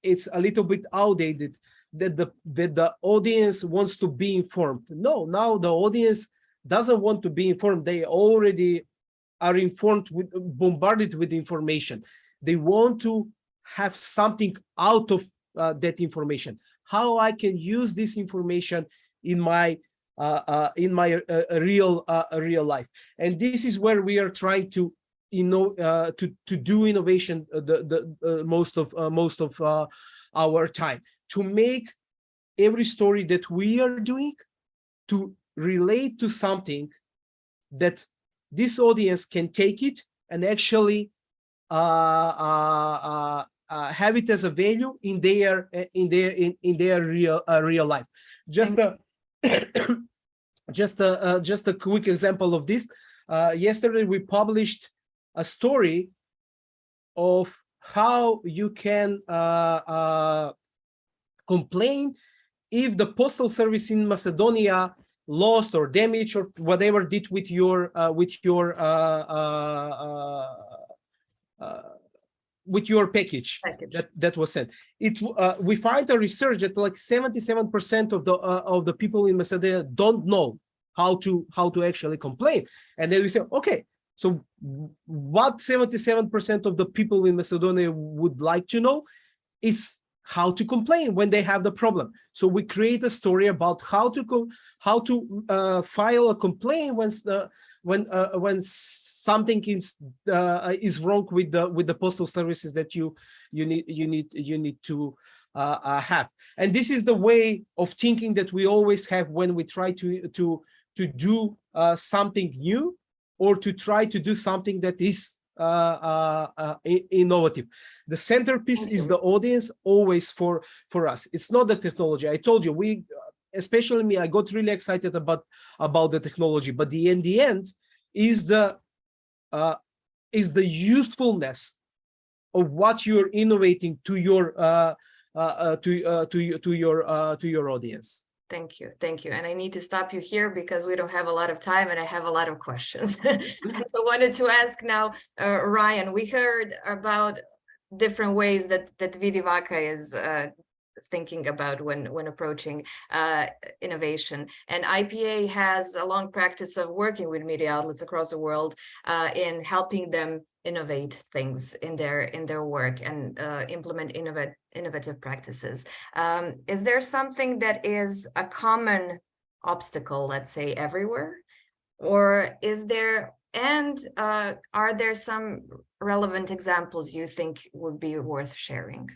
it's a little bit outdated, that the audience wants to be informed. No, now the audience doesn't want to be informed. They already are informed, bombarded with information. They want to have something out of that information. How I can use this information in my real life. And this is where we are trying to do innovation most of our time, to make every story that we are doing to relate to something that this audience can take it and actually have it as a value in their real life. Just a quick example of this. Yesterday we published a story of how you can complain if the postal service in Macedonia lost or damaged or whatever did with your package that was sent. We find a research that like 77% of the people in Macedonia don't know how to actually complain. And then we say, okay, so what 77% of the people in Macedonia would like to know is how to complain when they have the problem. So we create a story about how to file a complaint when something is wrong with the postal services that you need have. And this is the way of thinking that we always have when we try to do something new, or to try to do something that is innovative. The centerpiece is the audience always for us. It's not the technology. I told you, we, especially me, I got really excited about the technology, but in the end is the usefulness of what you're innovating to your to your audience. Thank you. And I need to stop you here because we don't have a lot of time and I have a lot of questions. I wanted to ask now, Ryan, we heard about different ways that Vidivaka is thinking about when approaching innovation. And IPA has a long practice of working with media outlets across the world in helping them innovate things in their work and implement innovative practices. Is there something that is a common obstacle, let's say, everywhere? Or is there, and are there some relevant examples you think would be worth sharing?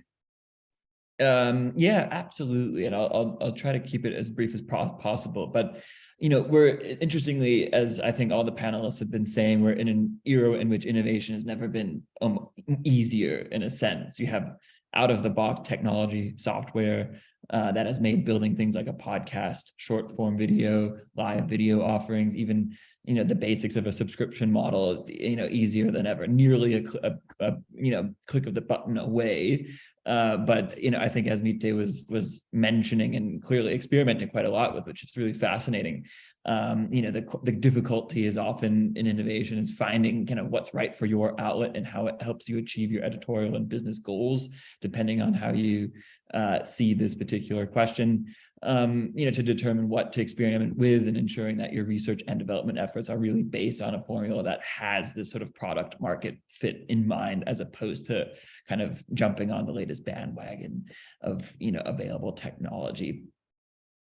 Yeah, absolutely. And I'll try to keep it as brief as possible. But, you know, we're, interestingly, as I think all the panelists have been saying, we're in an era in which innovation has never been easier in a sense. You have out-of-the-box technology, software that has made building things like a podcast, short form video, live video offerings, even, you know, the basics of a subscription model, you know, easier than ever, nearly a you know, click of the button away. But, you know, I think as Mite was mentioning and clearly experimenting quite a lot with, which is really fascinating, you know, the difficulty is often in innovation is finding kind of what's right for your outlet and how it helps you achieve your editorial and business goals, depending on how you see this particular question, you know, to determine what to experiment with and ensuring that your research and development efforts are really based on a formula that has this sort of product market fit in mind, as opposed to kind of jumping on the latest bandwagon of, you know, available technology.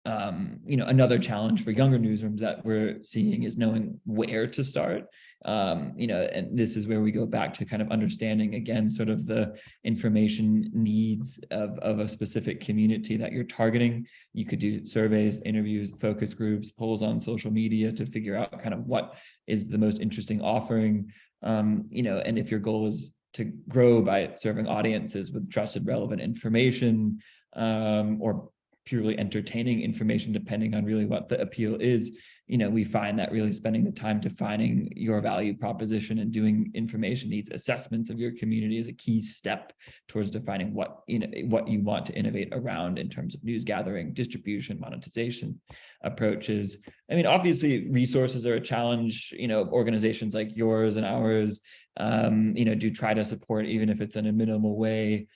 You know, another challenge for younger newsrooms that we're seeing is knowing where to start. You know, and this is where we go back to kind of understanding, again, sort of the information needs of a specific community that you're targeting. You could do surveys, interviews, focus groups, polls on social media to figure out kind of what is the most interesting offering. You know, and if your goal is to grow by serving audiences with trusted, relevant information, or purely entertaining information, depending on really what the appeal is, you know, we find that really spending the time defining your value proposition and doing information needs assessments of your community is a key step towards defining what, you know, what you want to innovate around in terms of news gathering, distribution, monetization approaches. I mean, obviously resources are a challenge. You know, organizations like yours and ours, you know, do try to support, even if it's in a minimal way,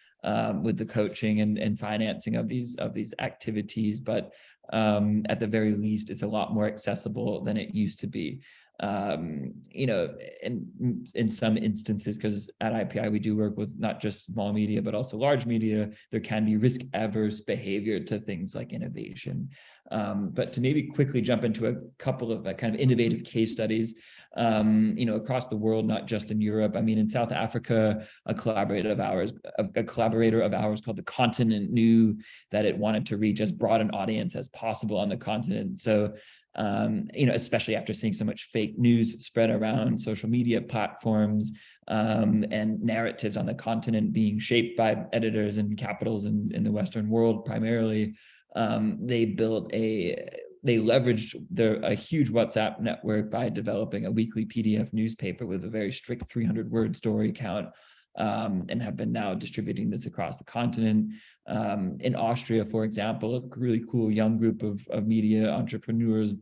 with the coaching and financing of these activities, but at the very least, it's a lot more accessible than it used to be. You know, in some instances, because at IPI we do work with not just small media but also large media, there can be risk-averse behavior to things like innovation. But to maybe quickly jump into a couple of kind of innovative case studies, you know, across the world, not just in Europe. I mean, in South Africa, a collaborator of ours called The Continent knew that it wanted to reach as broad an audience as possible on the continent. So, you know, especially after seeing so much fake news spread around social media platforms, and narratives on the continent being shaped by editors and capitals in the Western world primarily, they leveraged a huge WhatsApp network by developing a weekly PDF newspaper with a very strict 300-word story count, and have been now distributing this across the continent. In Austria, for example, a really cool young group of media entrepreneurs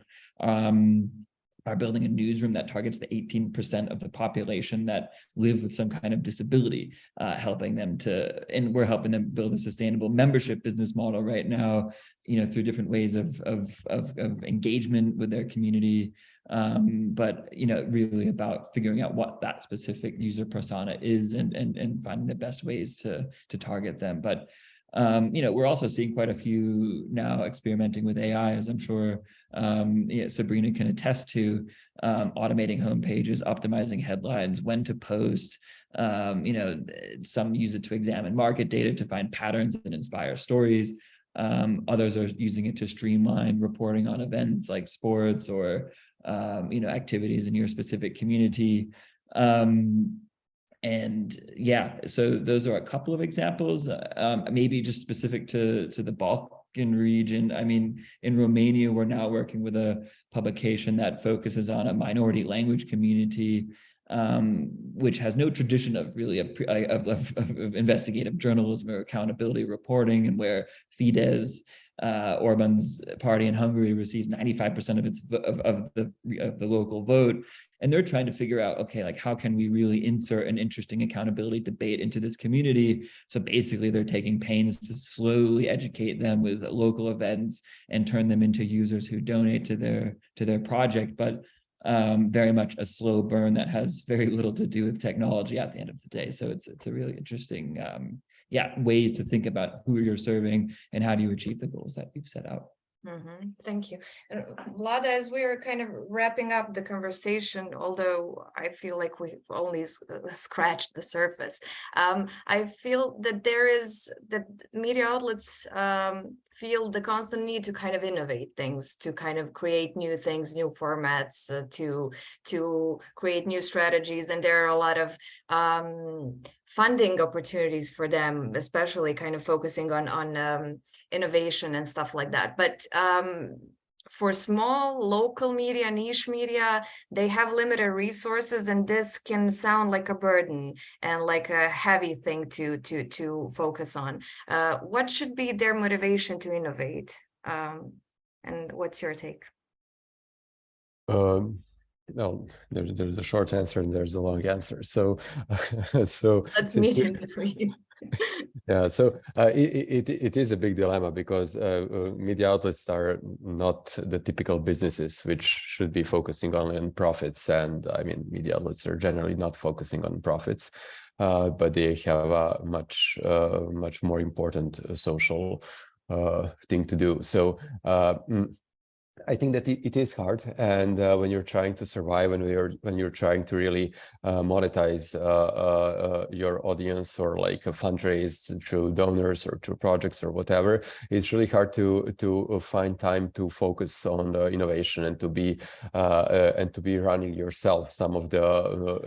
are building a newsroom that targets the 18% of the population that live with some kind of disability, and we're helping them build a sustainable membership business model right now, you know, through different ways of engagement with their community, but, you know, really about figuring out what that specific user persona is and finding the best ways to target them. But we're also seeing quite a few now experimenting with AI, as I'm sure Sabrina can attest to, automating homepages, optimizing headlines, when to post. Some use it to examine market data to find patterns and inspire stories. Others are using it to streamline reporting on events like sports or activities in your specific community. And yeah, so those are a couple of examples, maybe just specific to the Balkan region. I mean, in Romania, we're now working with a publication that focuses on a minority language community, which has no tradition of really of investigative journalism or accountability reporting, and where Fidesz, Orban's party in Hungary, receives 95% of the local vote. And they're trying to figure out, okay, like, how can we really insert an interesting accountability debate into this community? So basically, they're taking pains to slowly educate them with local events and turn them into users who donate to their project, but very much a slow burn that has very little to do with technology at the end of the day. So it's a really interesting, ways to think about who you're serving and how do you achieve the goals that you've set out. Thank you. And Vlada, as we are kind of wrapping up the conversation, although I feel like we've only scratched the surface, I feel that that media outlets feel the constant need to kind of innovate things, to kind of create new things, new formats, to create new strategies. And there are a lot of funding opportunities for them, especially kind of focusing on innovation and stuff like that. But for small local media, niche media, they have limited resources, and this can sound like a burden and like a heavy thing to focus on. What should be their motivation to innovate? And what's your take? Well, there's a short answer and there's a long answer. So Let's meet in between. Yeah, so it is a big dilemma, because media outlets are not the typical businesses which should be focusing only on profits. And I mean, media outlets are generally not focusing on profits, but they have a much more important social thing to do. So I think that it is hard, and when you're trying to survive, and when you're trying to really monetize your audience, or like a fundraise through donors or through projects or whatever, it's really hard to find time to focus on the innovation and to be running yourself some of the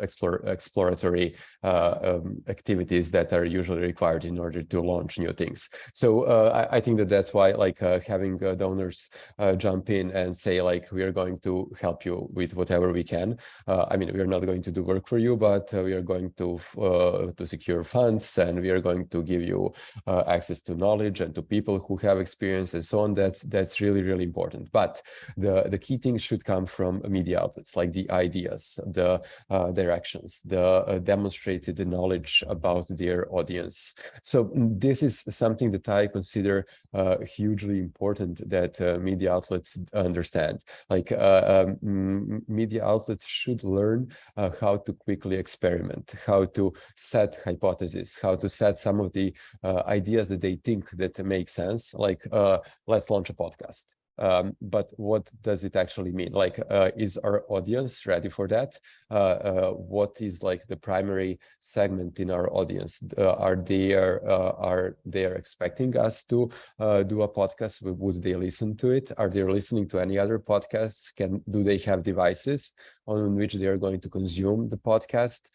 exploratory activities that are usually required in order to launch new things. So I think that's why, like, having donors jump in and say, like, we are going to help you with whatever we can. I mean, we are not going to do work for you, but we are going to secure funds, and we are going to give you access to knowledge and to people who have experience and so on. That's really, really important. But the key things should come from media outlets, like the ideas, the directions, the demonstrated knowledge about their audience. So this is something that I consider hugely important, that media outlets understand. Like, media outlets should learn how to quickly experiment, how to set hypotheses, how to set some of the ideas that they think that make sense. Like, let's launch a podcast. But what does it actually mean? Like, is our audience ready for that? What is, like, the primary segment in our audience? Are they expecting us to do a podcast? Would they listen to it? Are they listening to any other podcasts? Do they have devices on which they are going to consume the podcast?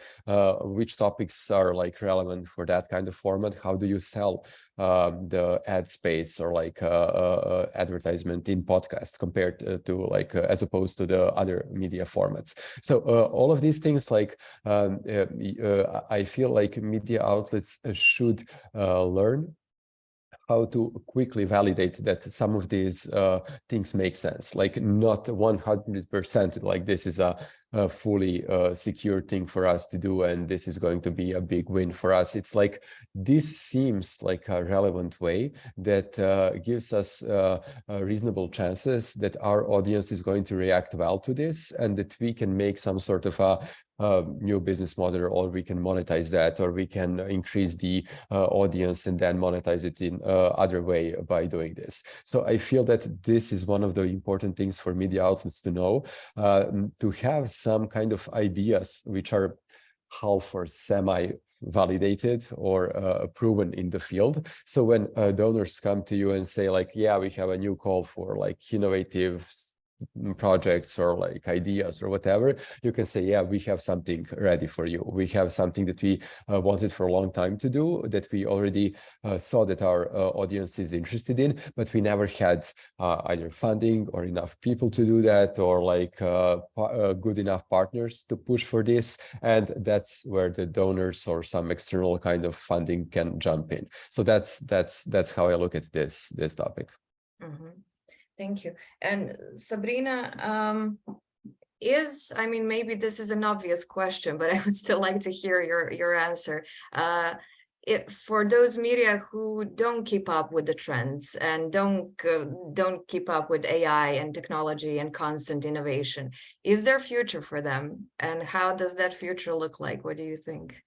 Which topics are, like, relevant for that kind of format? How do you sell the ad space, or like advertisement in podcast compared to like as opposed to the other media formats? So all of these things, like, I feel like media outlets should learn how to quickly validate that some of these things make sense. Like, not 100%, like, this is a fully secure thing for us to do, and this is going to be a big win for us. It's like this seems like a relevant way that gives us reasonable chances that our audience is going to react well to this, and that we can make some sort of a new business model, or we can monetize that, or we can increase the audience and then monetize it in other way by doing this. So I feel that this is one of the important things for media outlets to know, to have some kind of ideas which are half or semi validated or proven in the field. So when donors come to you and say like, yeah, we have a new call for like innovative projects or like ideas or whatever, you can say, yeah, we have something ready for you. We have something that we wanted for a long time to do, that we already saw that our audience is interested in, but we never had either funding or enough people to do that, or like good enough partners to push for this. And that's where the donors or some external kind of funding can jump in. So that's how I look at this topic. Mm-hmm. Thank you. And Sabrina, I mean, maybe this is an obvious question, but I would still like to hear your answer. For those media who don't keep up with the trends and don't keep up with AI and technology and constant innovation, is there a future for them? And how does that future look like? What do you think?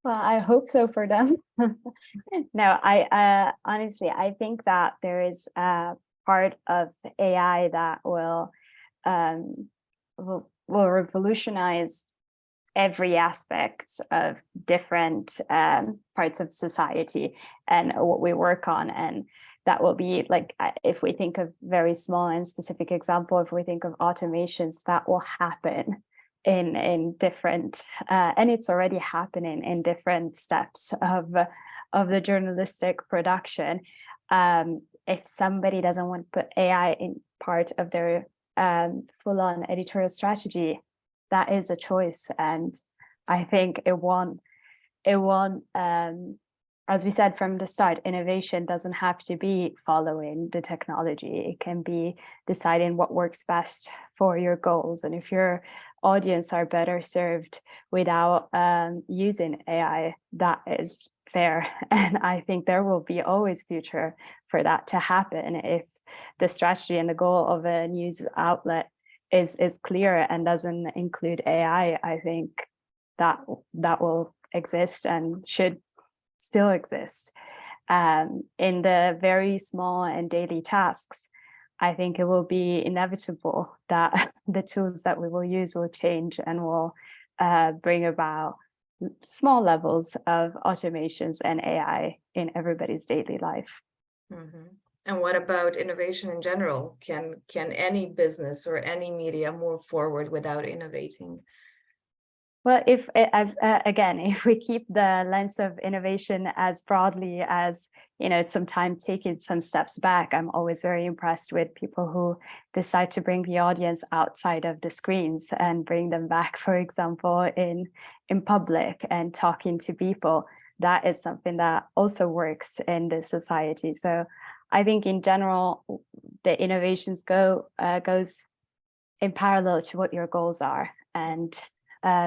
Well, I hope so for them. No, I honestly, I think that there is a part of AI that will revolutionize every aspect of different parts of society and what we work on. And that will be like, if we think of very small and specific example, if we think of automations, that will happen in different and it's already happening in different steps of the journalistic production. If somebody doesn't want to put AI in part of their full-on editorial strategy, that is a choice. And I think it won't as we said from the start, innovation doesn't have to be following the technology. It can be deciding what works best for your goals. And if your audience are better served without using AI, that is fair. And I think there will be always future for that to happen if the strategy and the goal of a news outlet is clear and doesn't include AI. I think that will exist and should still exist. In the very small and daily tasks, I think it will be inevitable that the tools that we will use will change and will bring about small levels of automations and AI in everybody's daily life. Mm-hmm. And what about innovation in general? Can any business or any media move forward without innovating? Well, if we keep the lens of innovation as broadly as, sometimes taking some steps back, I'm always very impressed with people who decide to bring the audience outside of the screens and bring them back, for example, in public and talking to people. That is something that also works in this society. So I think in general, the innovations goes in parallel to what your goals are. And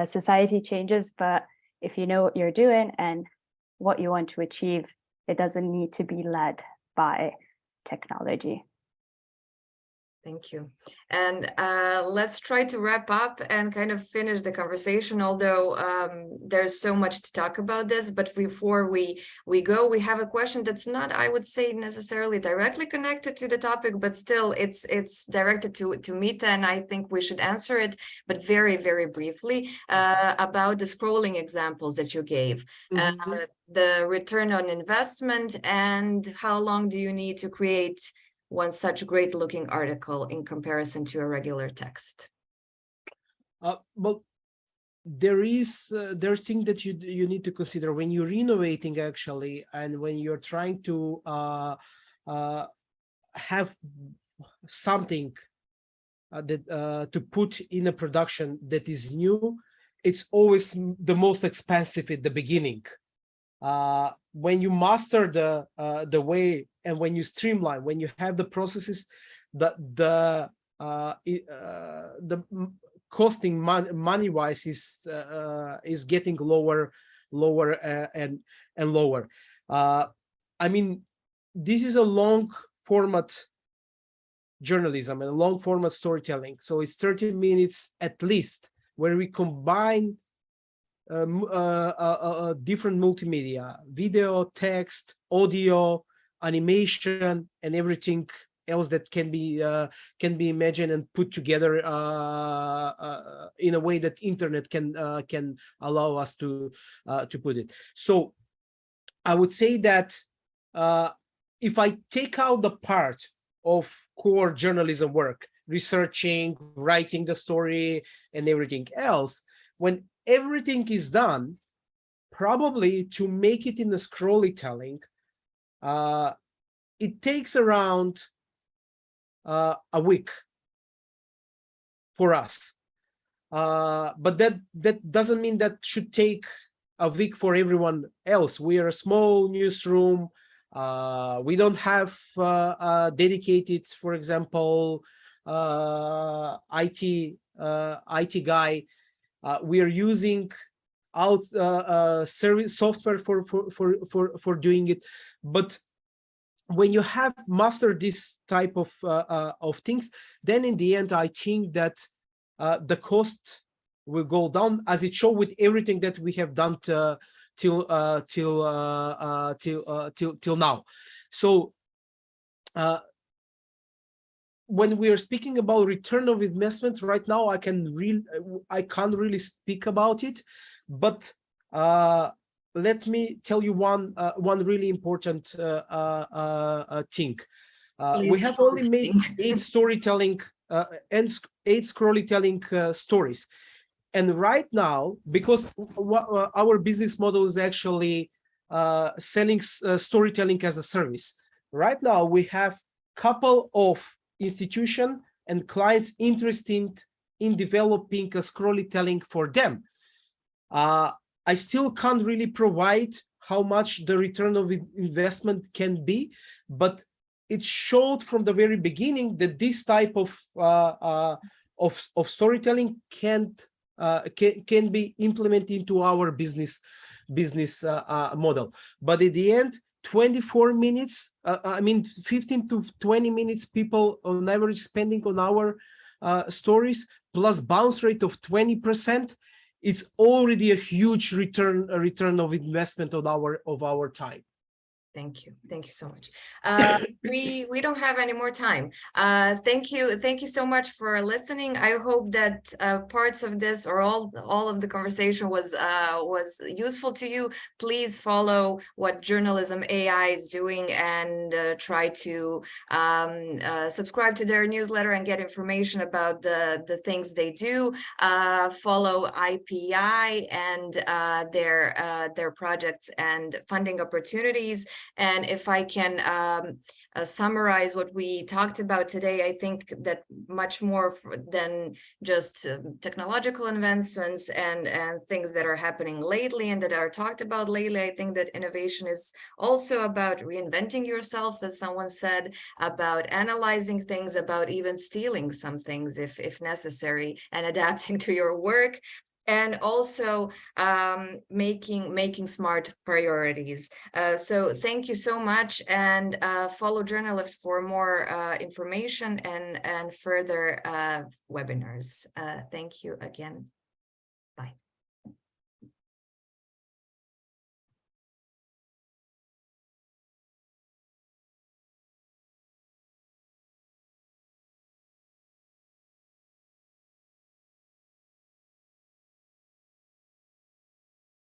society changes, but if you know what you're doing and what you want to achieve, it doesn't need to be led by technology. Thank you. And let's try to wrap up and kind of finish the conversation, although there's so much to talk about this. But before we go, we have a question that's not, I would say, necessarily directly connected to the topic, but still it's directed to Mita, and I think we should answer it, but very, very briefly, about the scrolling examples that you gave. Mm-hmm. The return on investment, and how long do you need to create one such great looking article in comparison to a regular text? Well, there's things that you need to consider when you're innovating, actually, and when you're trying to have something that to put in a production that is new. It's always the most expensive at the beginning. When you master the way, and when you streamline, when you have the processes, the costing money wise is getting lower and lower. I mean, this is a long format journalism and long format storytelling, so it's 30 minutes at least, where we combine different multimedia, video, text, audio, animation, and everything else that can be imagined and put together in a way that internet can allow us to put it. So I would say that if I take out the part of core journalism work, researching, writing the story, and everything else, when everything is done, probably to make it in the storytelling, it takes around a week for us. But that doesn't mean that should take a week for everyone else. We are a small newsroom. We don't have dedicated, for example, IT guy. We are using out service software for doing it. But when you have mastered this type of things, then in the end, I think that the cost will go down, as it showed with everything that we have done till now. So when we are speaking about return of investment right now, I can't really speak about it, but let me tell you one really important thing. We have only made 8 storytelling and 8 storytelling stories. And right now, because our business model is actually selling storytelling as a service, right now we have couple of institutions and clients interested in developing a storytelling for them. I still can't really provide how much the return of investment can be, but it showed from the very beginning that this type of storytelling can be implemented into our business model. But at the end, 24 minutes, 15 to 20 minutes people on average spending on our stories, plus bounce rate of 20%, it's already a huge return of investment of our time. Thank you so much. We don't have any more time. Thank you so much for listening. I hope that parts of this or all of the conversation was useful to you. Please follow what Journalism AI is doing and try to subscribe to their newsletter and get information about the things they do. Follow IPI and their projects and funding opportunities. And if I can summarize what we talked about today, I think that much more than just technological advancements and things that are happening lately and that are talked about lately, I think that innovation is also about reinventing yourself, as someone said, about analyzing things, about even stealing some things if necessary, and adapting to your work. And also making smart priorities. So thank you so much, and follow Journalift for more information and further webinars. Thank you again.